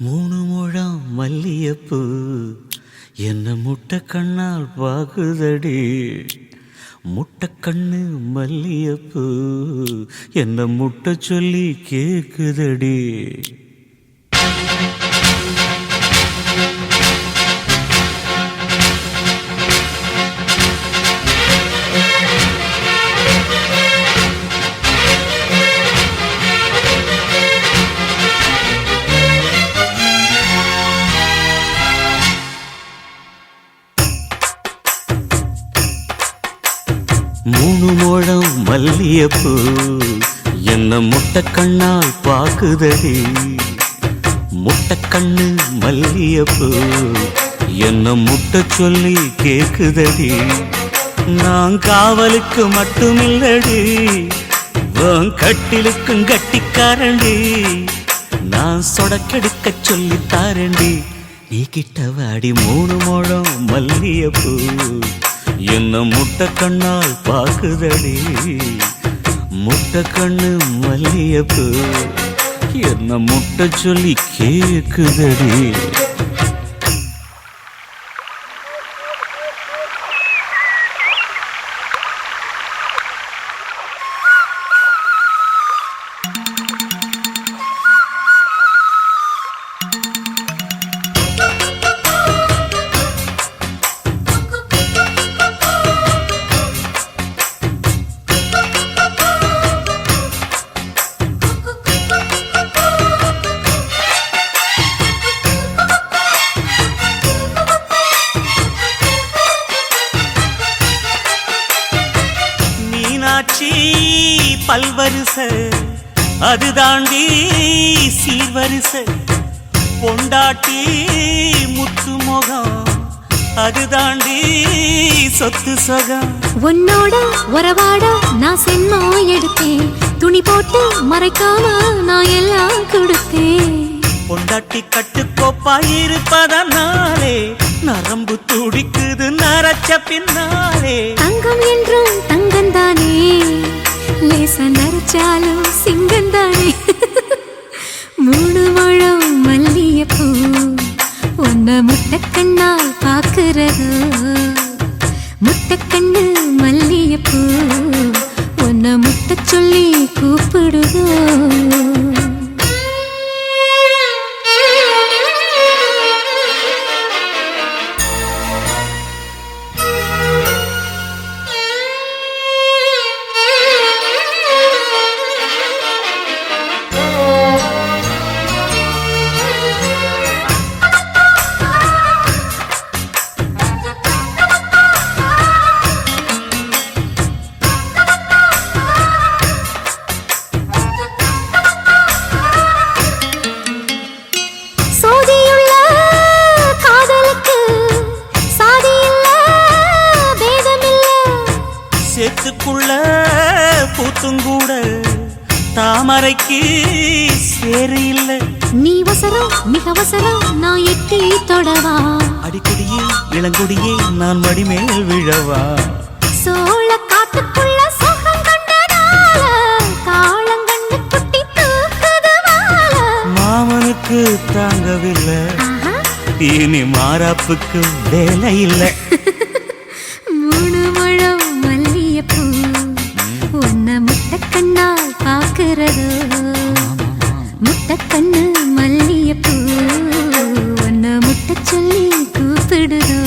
மூணு முழம் மல்லியப்பூ என்ன முட்டை கண்ணால் பாகுதடி. முட்டை கண்ணு மல்லியப்பூ என்ன முட்டை சொல்லி கேக்குதடி. மூணு முழம் மல்லியப்பூ என்ன முட்டை கண்ணால் பாக்குதடி. முட்டை கண்ணு மல்லியப்பூ என்ன முட்டை சொல்லி கேக்குதடி. நான் காவலுக்கு மட்டுமில்லடி, கட்டிலுக்கும் கட்டிக்காரண்டி. நான் சொடக்கெடுக்க சொல்லி தாரண்டி. நீ கிட்ட வாடி மூணு முழம் மல்லியப்பூ என்ன முட்டை கண்ணால் பாக்குதடி. முட்டை கண்ணு மல்லியப்பூ என்ன முட்டை சொல்லி கேக்குதடி. பல்வரிச அது தாண்டி சீர்வரிச பொண்டாட்டி முத்து முகம் அது தாண்டி சொத்து சொகம். உன்னோட உறவாட நான் சென்மா எடுத்தேன், துணி போட்டு மறைக்காம நான் எல்லாம் கொடுத்தேன். பொண்டாட்டி கட்டுக்கோப்பாயிருப்பதனாலே நரம்பு துடிக்குது நரச்ச பின்னாலே. தங்கம் என்றும் தங்கந்தானே, லேசா நரைச்சாலும் சிங்கந்தானே. மூணு முழம் மல்லியப்பூ உன்ன முட்டை கண்ணால் பாக்குறதோ. முட்டை கண்ணு மல்லியப்பூ உன்ன முட்டை சொல்லி கூப்பிடுதோ. சேத்துக்குள்ள பூத்துங்கூட தாமரைக்கு சேரு இல்ல. நீ வசரம் மிக வசரம் நான் எட்டி தொடவா. அடிக்கடியே இளங்கொடியே நான் மடிமேல் விழவா. சோழ காட்டுக்குள்ள சோகம் கண்டதால காளங்கண்ணு குட்டி தூக்குதுவால. மாமனுக்கு தாங்கவில்லை, இனி மாறாப்புக்கு வேலை இல்லை. மூணு முழம் மல்லியப்பூ உன்ன முட்டை கண்ணால் பாக்குறதோ. முட்டை கண்ணு மல்லியப்பூ உன்ன முட்டை சொல்லி கூப்பிடுதோ.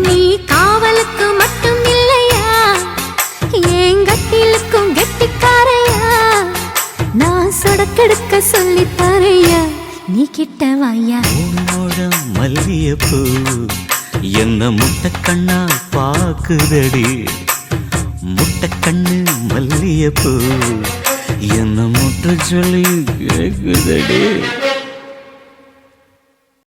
நீ காவலுக்கு மட்டும் இல்லையா, என் கட்டிலுக்கும் கெட்டிக்காரையா. நான் சொடக்கெடுக்க சொல்லி தாரையா, நீ கிட்ட வாயா. மூணு முழம் மல்லியப்பூ என்ன முட்டை கண்ணால் பாக்குதடி. முட்டை கண்ணு மல்லியப்பூ என்ன முட்டை சொல்லி கேக்குதடி.